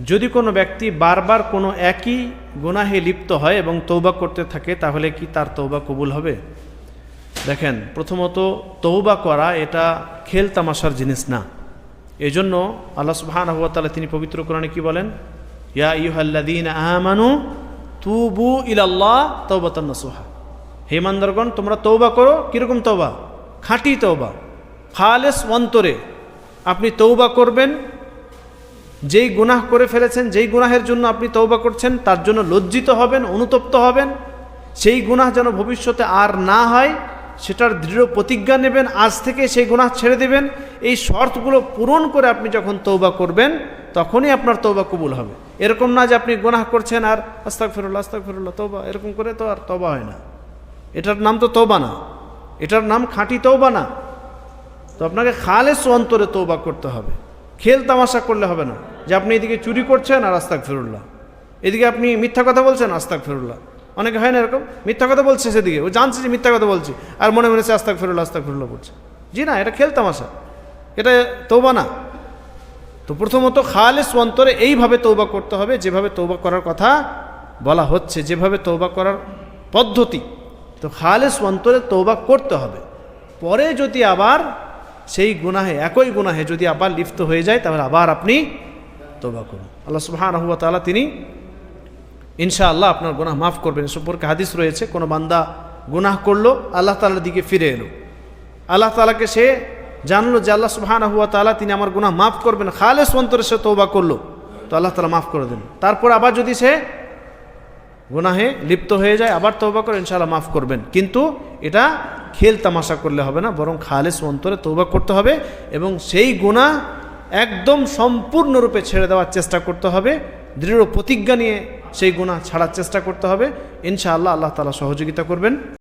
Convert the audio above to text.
যদি কোনো ব্যক্তি বারবার কোনো একই গুনাহে লিপ্ত হয় এবং তৌবা করতে থাকে, তাহলে কি তার তৌবা কবুল হবে? দেখেন, প্রথমত তৌবা করা এটা খেল তামাশার জিনিস না। এই জন্য আল্লাহ সুবহানাহু ওয়া তাআলা তিনি পবিত্র কোরআনে কি বলেন? ইয়া আইয়ুহাল্লাযীনা আমানু তুবু ইলাল্লাহ তাওবাতান নাসুহা। হে ইমানদারগণ, তোমরা তৌবা করো। কীরকম তৌবা? খাঁটি তৌবা, খালেস অন্তরে আপনি তৌবা করবেন। যেই গুনাহ করে ফেলেছেন, যেই গুনাহের জন্য আপনি তৌবা করছেন, তার জন্য লজ্জিত হবেন, অনুতপ্ত হবেন। সেই গুনাহ যেন ভবিষ্যতে আর না হয় সেটার দৃঢ় প্রতিজ্ঞা নেবেন, আজ থেকে সেই গুনাহ ছেড়ে দেবেন। এই শর্তগুলো পূরণ করে আপনি যখন তৌবা করবেন, তখনই আপনার তৌবা কবুল হবে। এরকম না যে আপনি গুনাহ করছেন আর আস্তাগফিরুল্লাহ আস্তাগফিরুল্লাহ তৌবা, এরকম করে তো আর তৌবা হয় না। এটার নাম তো তৌবা না, এটার নাম খাঁটি তৌবা না। তো আপনাকে খালেস অন্তরে তৌবা করতে হবে, খেল তামাশা করলে হবে না। যে আপনি এদিকে চুরি করছেন আর আস্তাগফিরুল্লাহ, এদিকে আপনি মিথ্যা কথা বলছেন আস্তাগফিরুল্লাহ। অনেকে হয় না এরকম, মিথ্যা কথা বলছে, সেদিকে ও জানছে যে মিথ্যা কথা বলছি আর মনে মনে সে আস্তাগফিরুল্লাহ আস্তাগফিরুল্লাহ বলছে। জি না, এটা খেল তামাশা, এটা তৌবা না। তো প্রথমত খালেস অন্তরে এইভাবে তৌবা করতে হবে, যেভাবে তৌবা করার কথা বলা হচ্ছে, যেভাবে তৌবা করার পদ্ধতি। তো খালেস অন্তরে তৌবা করতে হবে। পরে যদি আবার সেই গুনাহে, একই গুনাহে যদি আবার লিপ্ত হয়ে যায়, তাহলে আবার আপনি তৌবা করুন। আল্লাহ সুবহানাহু ওয়া তাআলা তিনি ইনশাআল্লাহ আপনার গুনাহ মাফ করবেন। সম্পর্কে হাদিস রয়েছে, কোনো বান্দা গুনাহ করলো, আল্লাহ তাআলার দিকে ফিরে এলো, আল্লাহ তাআলাকে সে জানলো যে আল্লাহ সুবহানাহু ওয়া তাআলা তিনি আমার গুনাহ মাফ করবেন, খালেস অন্তরে সে তৌবা করলো, তো আল্লাহ তাআলা মাফ করে দেন। তারপর আবার যদি সে গুনাহে লিপ্ত হয়ে যায়, আবার তৌবা করে, ইনশাআল্লাহ মাফ করবেন। কিন্তু এটা খেল তামাশা করলে হবে না, বরং খালেস অন্তরে তৌবা করতে হবে এবং সেই গুনাহ একদম সম্পূর্ণরূপে ছেড়ে দেওয়ার চেষ্টা করতে হবে। দৃঢ় প্রতিজ্ঞা নিয়ে সেই গুনাহ ছাড়ার চেষ্টা করতে হবে। ইনশাআল্লাহ আল্লাহ তাআলা সহযোগিতা করবেন।